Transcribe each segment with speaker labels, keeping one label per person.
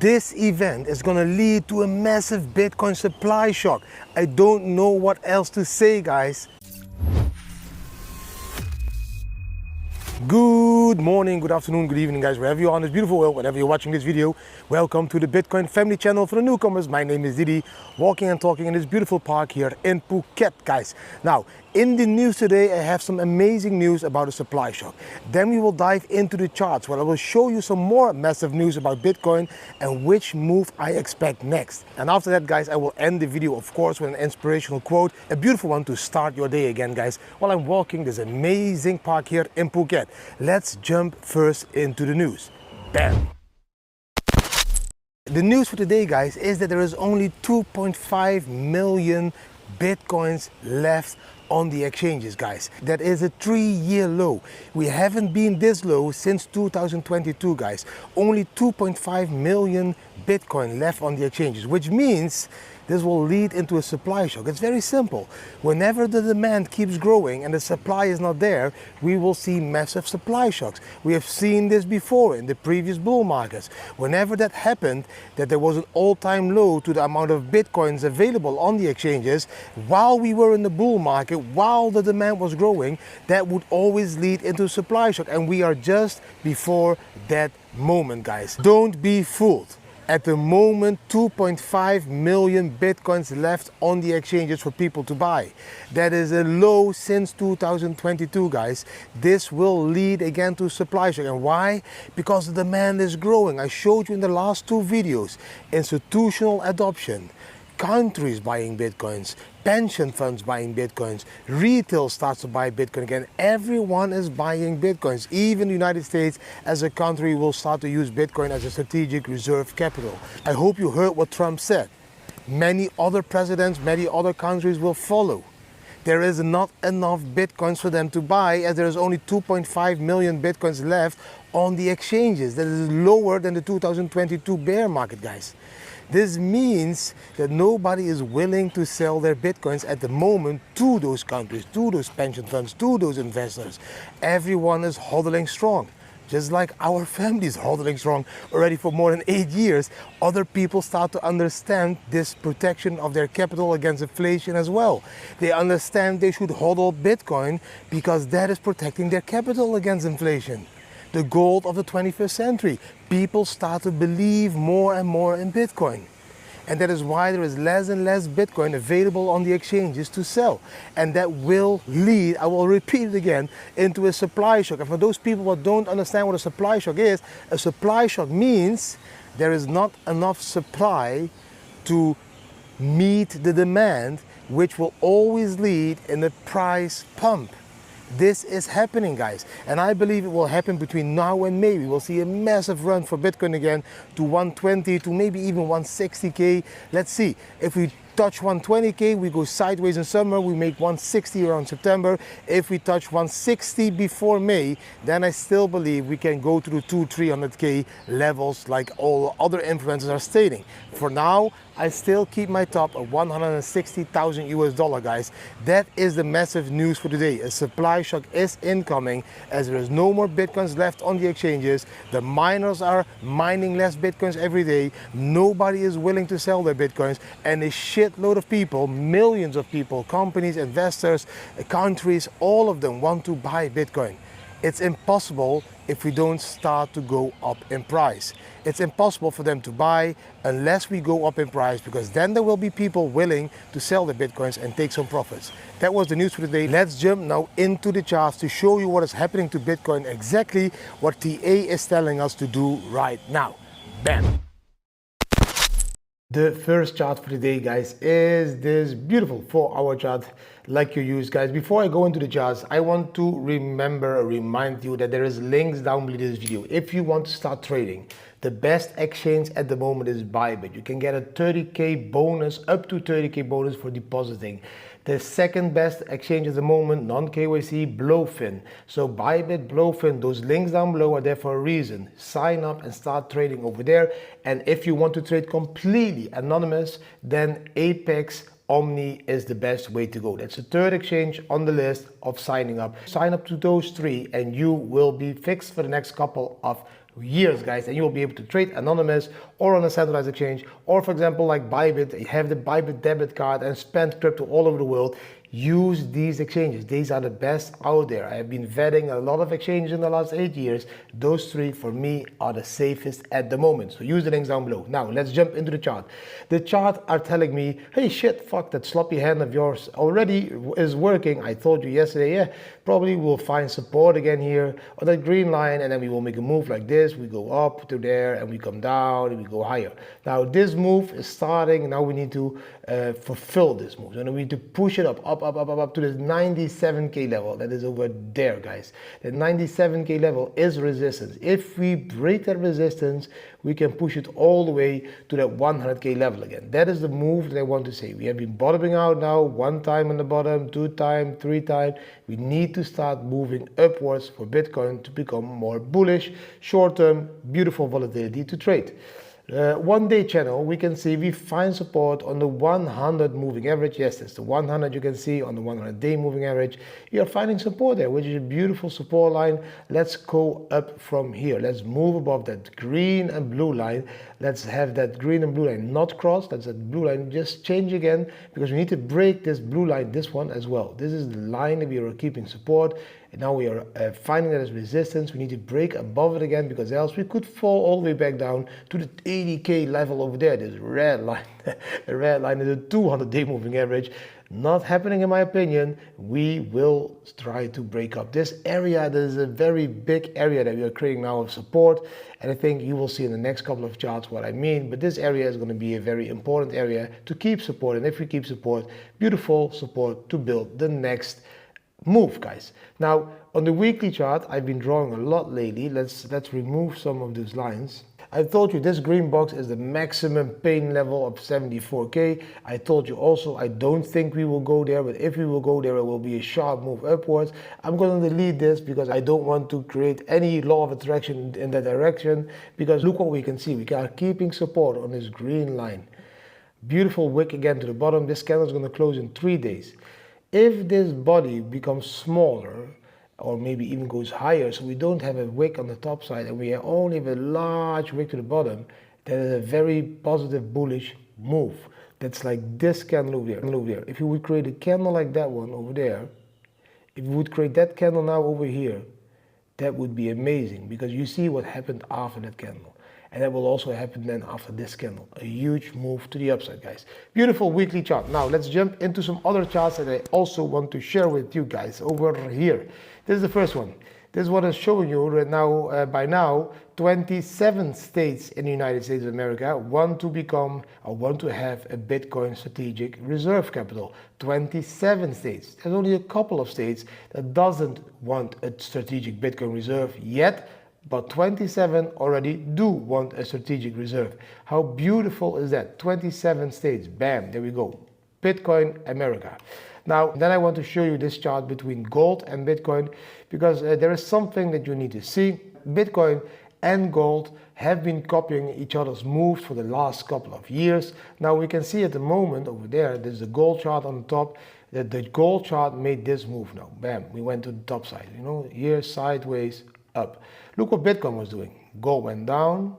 Speaker 1: This event is going to lead to a massive Bitcoin supply shock. I don't know what else to say, guys. Good morning, good afternoon, good evening, guys, wherever you are on this beautiful world, whenever you're watching this video. Welcome to the Bitcoin Family channel. For the newcomers, my name is Didi, walking and talking in this beautiful park here in Phuket, guys. Now, in the news today, I have some amazing news about a supply shock. Then we will dive into the charts, where I will show you some more massive news about Bitcoin and which move I expect next. And after that, guys, I will end the video, of course, with an inspirational quote, a beautiful one to start your day again, guys, while I'm walking this amazing park here in Phuket. Let's jump first into the news. Bam! The news for today, guys, is that there is only 2.5 million Bitcoins left on the exchanges, guys. That is a 3-year low. We haven't been this low since 2022, guys. Only 2.5 million Bitcoin left on the exchanges, which means this will lead into a supply shock. It's very simple. Whenever the demand keeps growing and the supply is not there, we will see massive supply shocks. We have seen this before in the previous bull markets. Whenever that happened, that there was an all-time low to the amount of Bitcoins available on the exchanges, while we were in the bull market, while the demand was growing, that would always lead into a supply shock. And we are just before that moment, guys. Don't be fooled. At the moment, 2.5 million Bitcoins left on the exchanges for people to buy. That is a low since 2022, guys. This will lead again to supply shock. And why? Because the demand is growing. I showed you in the last 2 videos. Institutional adoption, countries buying Bitcoins, pension funds buying Bitcoins, retail starts to buy Bitcoin again. Everyone is buying Bitcoins. Even the United States as a country will start to use Bitcoin as a strategic reserve capital. I hope you heard what Trump said. Many other presidents, many other countries will follow. There is not enough Bitcoins for them to buy, as there is only 2.5 million Bitcoins left on the exchanges. That is lower than the 2022 bear market, guys. This means that nobody is willing to sell their Bitcoins at the moment to those countries, to those pension funds, to those investors. Everyone is hodling strong. Just like our family is hodling strong already for more than 8 years, other people start to understand this protection of their capital against inflation as well. They understand they should hodl Bitcoin because that is protecting their capital against inflation. The gold of the 21st century. People start to believe more and more in Bitcoin. And that is why there is less and less Bitcoin available on the exchanges to sell. And that will lead, I will repeat it again, into a supply shock. And for those people who don't understand what a supply shock is, a supply shock means there is not enough supply to meet the demand, which will always lead in a price pump. This is happening, guys, and I believe it will happen between now and May. We will see a massive run for Bitcoin again to 120 to maybe even 160k. Let's see. If we touch 120k, we go sideways in summer, we make 160 around September. If we touch 160 before May, then I still believe we can go to the 200-300k levels like all other influencers are stating. For now, I still keep my top at 160,000 US dollar, guys. That is the massive news for today. A supply shock is incoming, as there is no more Bitcoins left on the exchanges. The miners are mining less Bitcoins every day. Nobody is willing to sell their Bitcoins, and a shitload of people, millions of people, companies, investors, countries, all of them want to buy Bitcoin. It's impossible if we don't start to go up in price. It's impossible for them to buy unless we go up in price, because then there will be people willing to sell their Bitcoins and take some profits. That was the news for today. Let's jump now into the charts to show you what is happening to Bitcoin, exactly what TA is telling us to do right now. Bam! The first chart for today, guys, is this beautiful 4-hour chart like you use, guys. Before I go into the charts, I want to remind you that there is links down below this video. If you want to start trading, the best exchange at the moment is Bybit. You can get a 30k bonus, up to 30k bonus for depositing. The second best exchange at the moment, non-KYC, Blowfin. So Bybit, Blowfin, those links down below are there for a reason. Sign up and start trading over there. And if you want to trade completely anonymous, then Apex Omni is the best way to go. That's the third exchange on the list of signing up. Sign up to those 3 and you will be fixed for the next couple of years, guys, and you will be able to trade anonymous or on a centralized exchange, or for example like Bybit, you have the Bybit debit card and spend crypto all over the world. Use these exchanges. These are the best out there. I have been vetting a lot of exchanges in the last 8 years. Those three for me are the safest at the moment. So use the links down below. Now let's jump into the chart. The chart are telling me, hey shit, fuck, that sloppy hand of yours already is working. I told you yesterday, yeah, probably we'll find support again here on that green line, and then we will make a move like this. We go up to there and we come down and we go higher. Now this move is starting. Now we need to fulfill this move. So we need to push it up to this 97k level. That is over there, guys. The 97k level is resistance. If we break that resistance, we can push it all the way to that 100k level again. That is the move that I want to say. We have been bottoming out now, 1 time on the bottom, 2 times, 3 times. We need to start moving upwards for Bitcoin to become more bullish, short-term, beautiful volatility to trade. 1 day channel, we can see we find support on the 100 moving average. Yes, it's the 100 you can see on the 100 day moving average. You're finding support there, which is a beautiful support line. Let's go up from here. Let's move above that green and blue line. Let's have that green and blue line not cross. That's that blue line just change again, because we need to break this blue line, this one as well. This is the line that we are keeping support. And now we are finding that as resistance. We need to break above it again, because else we could fall all the way back down to the 80k level over there. This red line, the red line is a 200-day moving average. Not happening in my opinion. We will try to break up this area. This is a very big area that we are creating now of support, and I think you will see in the next couple of charts what I mean. But this area is going to be a very important area to keep support, and if we keep support, beautiful support to build the next move, guys. Now on the weekly chart, I've been drawing a lot lately. Let's remove some of these lines. I told you this green box is the maximum pain level of 74k. I told you also I don't think we will go there, but if we will go there, it will be a sharp move upwards. I'm going to delete this because I don't want to create any law of attraction in that direction, because look what we can see. We are keeping support on this green line. Beautiful wick again to the bottom. This candle is going to close in 3 days. If this body becomes smaller, or maybe even goes higher, so we don't have a wick on the top side and we only have a large wick to the bottom, that is a very positive bullish move. That's like this candle over there. If you would create a candle like that one over there, if you would create that candle now over here, that would be amazing, because you see what happened after that candle. And that will also happen then after this candle. A huge move to the upside, guys. Beautiful weekly chart. Now let's jump into some other charts that I also want to share with you guys over here. This is the first one. This is what I'm showing you right now. By now, 27 states in the United States of America want to become or want to have a Bitcoin strategic reserve capital. 27 states. There's only a couple of states that doesn't want a strategic Bitcoin reserve yet, but 27 already do want a strategic reserve. How beautiful is that? 27 states. Bam, there we go. Bitcoin America. Now, then I want to show you this chart between gold and Bitcoin, because there is something that you need to see. Bitcoin and gold have been copying each other's moves for the last couple of years. Now we can see at the moment over there, there's the gold chart on the top, that the gold chart made this move now. Bam, we went to the top side, you know, here sideways, up. Look what Bitcoin was doing. Gold went down,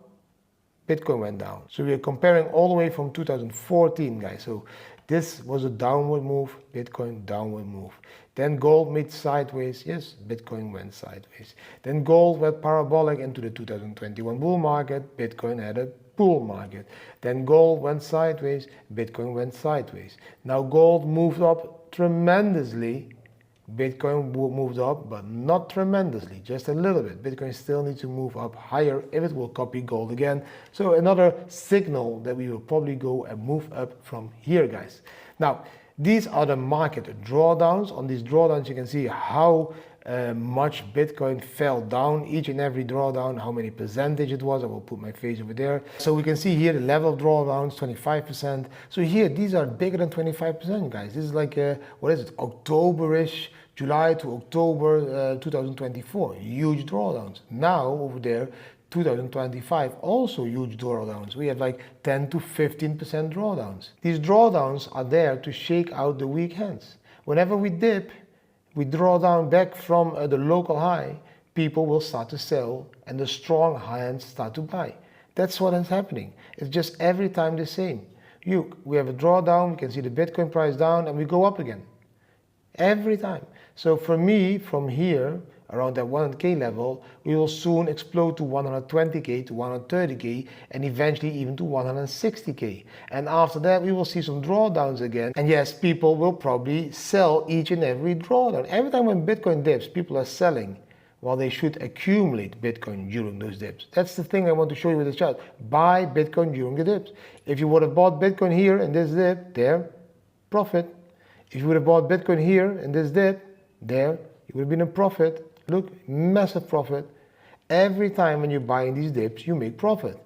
Speaker 1: Bitcoin went down. So we are comparing all the way from 2014, guys. So this was a downward move, Bitcoin downward move. Then gold made sideways, yes, Bitcoin went sideways. Then gold went parabolic into the 2021 bull market, Bitcoin had a bull market. Then gold went sideways, Bitcoin went sideways. Now gold moved up tremendously, Bitcoin moved up, but not tremendously, just a little bit. Bitcoin still needs to move up higher if it will copy gold again. So another signal that we will probably go and move up from here, guys. Now, these are the market drawdowns. On these drawdowns, you can see how much Bitcoin fell down, each and every drawdown, how many percentage it was. I will put my face over there. So we can see here the level of drawdowns, 25%. So here, these are bigger than 25%, guys. This is like, what is it, October-ish, July to October 2024, huge drawdowns. Now over there, 2025, also huge drawdowns. We have like 10 to 15% drawdowns. These drawdowns are there to shake out the weak hands. Whenever we dip, we draw down back from the local high, people will start to sell and the strong hands start to buy. That's what is happening. It's just every time the same. We have a drawdown, we can see the Bitcoin price down, and we go up again. Every time. So for me, from here, around that 100K level, we will soon explode to 120K, to 130K, and eventually even to 160K. And after that, we will see some drawdowns again. And yes, people will probably sell each and every drawdown. Every time when Bitcoin dips, people are selling. Well, they should accumulate Bitcoin during those dips. That's the thing I want to show you with this chart. Buy Bitcoin during the dips. If you would have bought Bitcoin here in this dip, there, profit. If you would have bought Bitcoin here in this dip, there, you would have been in profit. Look, massive profit. Every time when you buy in these dips, you make profit.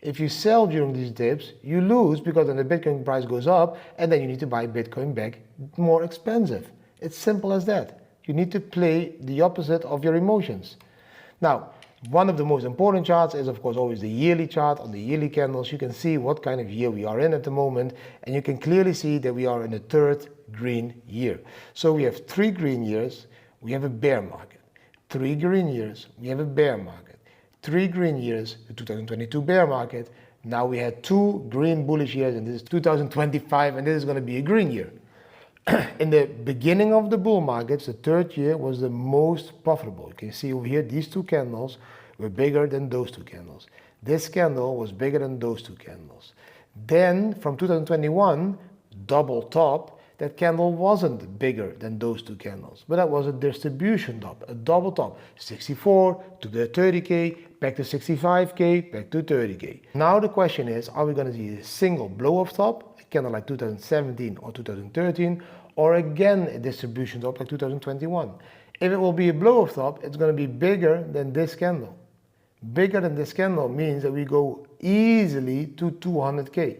Speaker 1: If you sell during these dips, you lose because then the Bitcoin price goes up and then you need to buy Bitcoin back more expensive. It's simple as that. You need to play the opposite of your emotions. Now, one of the most important charts is, of course, always the yearly chart. On the yearly candles, you can see what kind of year we are in at the moment, and you can clearly see that we are in the third green year. So we have 3 green years, we have a bear market. 3 green years, we have a bear market. 3 green years, the 2022 bear market. Now we had 2 green bullish years, and this is 2025, and this is going to be a green year. In the beginning of the bull markets, the third year was the most profitable. You can see over here, these 2 candles were bigger than those 2 candles. This candle was bigger than those 2 candles. Then, from 2021, double top, that candle wasn't bigger than those 2 candles, but that was a distribution top, a double top, 64 to the 30K, back to 65K, back to 30K. Now the question is, are we going to see a single blow-off top, a candle like 2017 or 2013, or again a distribution top like 2021? If it will be a blow-off top, it's going to be bigger than this candle. Bigger than this candle means that we go easily to 200K.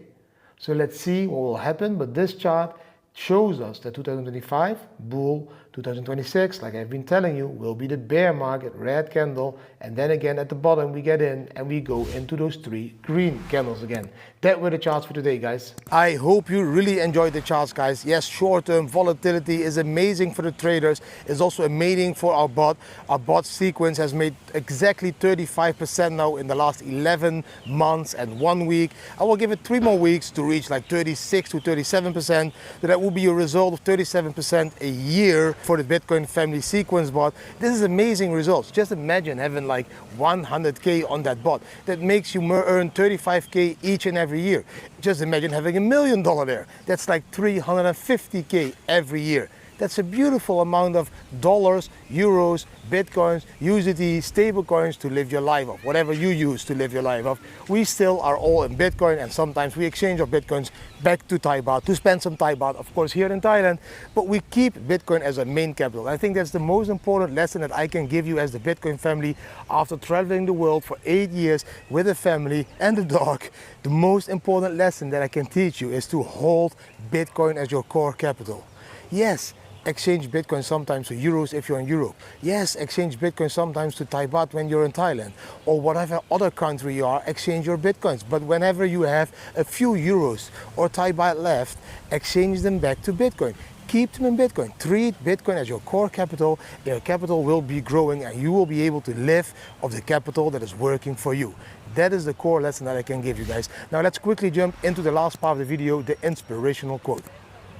Speaker 1: So let's see what will happen, but this chart shows us that 2025 bull, 2026, like I've been telling you, will be the bear market, red candle, and then again at the bottom we get in and we go into those 3 green candles again. That were the charts for today, guys. I hope you really enjoyed the charts, guys. Yes, short-term volatility is amazing for the traders. It's also amazing for our bot. Our bot sequence has made exactly 35% now in the last 11 months and 1 week. I will give it 3 more weeks to reach like 36 to 37%. So that will be a result of 37% a year for the Bitton Family sequence bot. This is amazing results. Just imagine having like 100K on that bot. That makes you earn 35K each and every year. Just imagine having $1 million there. That's like 350K every year. That's a beautiful amount of dollars, euros, bitcoins, USDT, stable coins to live your life off, whatever you use to live your life off. We still are all in Bitcoin, and sometimes we exchange our Bitcoins back to Thai baht to spend some Thai baht, of course, here in Thailand, but we keep Bitcoin as a main capital. I think that's the most important lesson that I can give you as the Bitcoin family after traveling the world for 8 years with a family and a dog. The most important lesson that I can teach you is to hold Bitcoin as your core capital. Yes, exchange Bitcoin sometimes to euros if you're in Europe. Yes, exchange Bitcoin sometimes to Thai baht when you're in Thailand. Or whatever other country you are, exchange your Bitcoins. But whenever you have a few euros or Thai baht left, exchange them back to Bitcoin. Keep them in Bitcoin. Treat Bitcoin as your core capital. Your capital will be growing and you will be able to live off the capital that is working for you. That is the core lesson that I can give you guys. Now let's quickly jump into the last part of the video, the inspirational quote.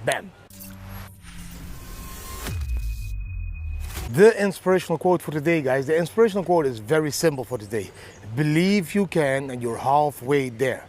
Speaker 1: Bam! The inspirational quote for today, guys. The inspirational quote is very simple for today. Believe you can and you're halfway there.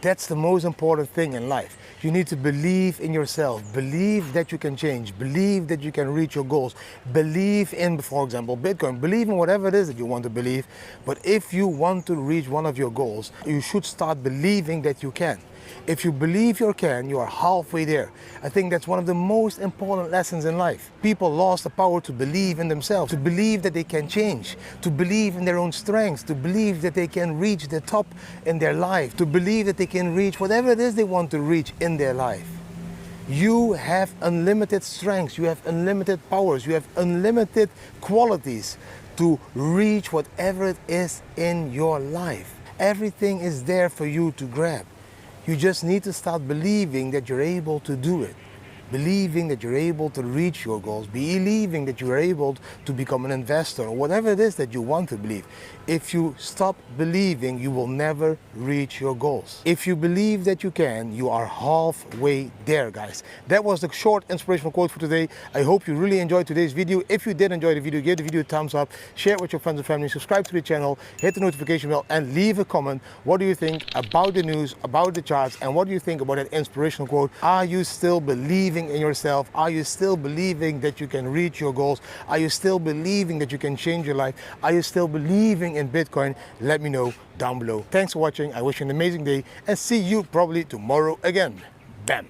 Speaker 1: That's the most important thing in life. You need to believe in yourself. Believe that you can change. Believe that you can reach your goals. Believe in, for example, Bitcoin. Believe in whatever it is that you want to believe. But if you want to reach one of your goals, you should start believing that you can. If you believe you can, you are halfway there. I think that's one of the most important lessons in life. People lost the power to believe in themselves, to believe that they can change, to believe in their own strengths, to believe that they can reach the top in their life, to believe that they can reach whatever it is they want to reach in their life. You have unlimited strengths, you have unlimited powers, you have unlimited qualities to reach whatever it is in your life. Everything is there for you to grab. You just need to start believing that you're able to do it. believing that you're able to reach your goals, believing that you're able to become an investor, or whatever it is that you want to believe. If you stop believing, you will never reach your goals. If you believe that you can, you are halfway there, guys. That was the short inspirational quote for today. I hope you really enjoyed today's video. If you did enjoy the video, give the video a thumbs up, share it with your friends and family, subscribe to the channel, hit the notification bell, and leave a comment. What do you think about the news, about the charts, and what do you think about that inspirational quote? Are you still believing in yourself? Are you still believing that you can reach your goals? Are you still believing that you can change your life? Are you still believing in Bitcoin? Let me know down below. Thanks for watching. I wish you an amazing day and see you probably tomorrow again. Bam.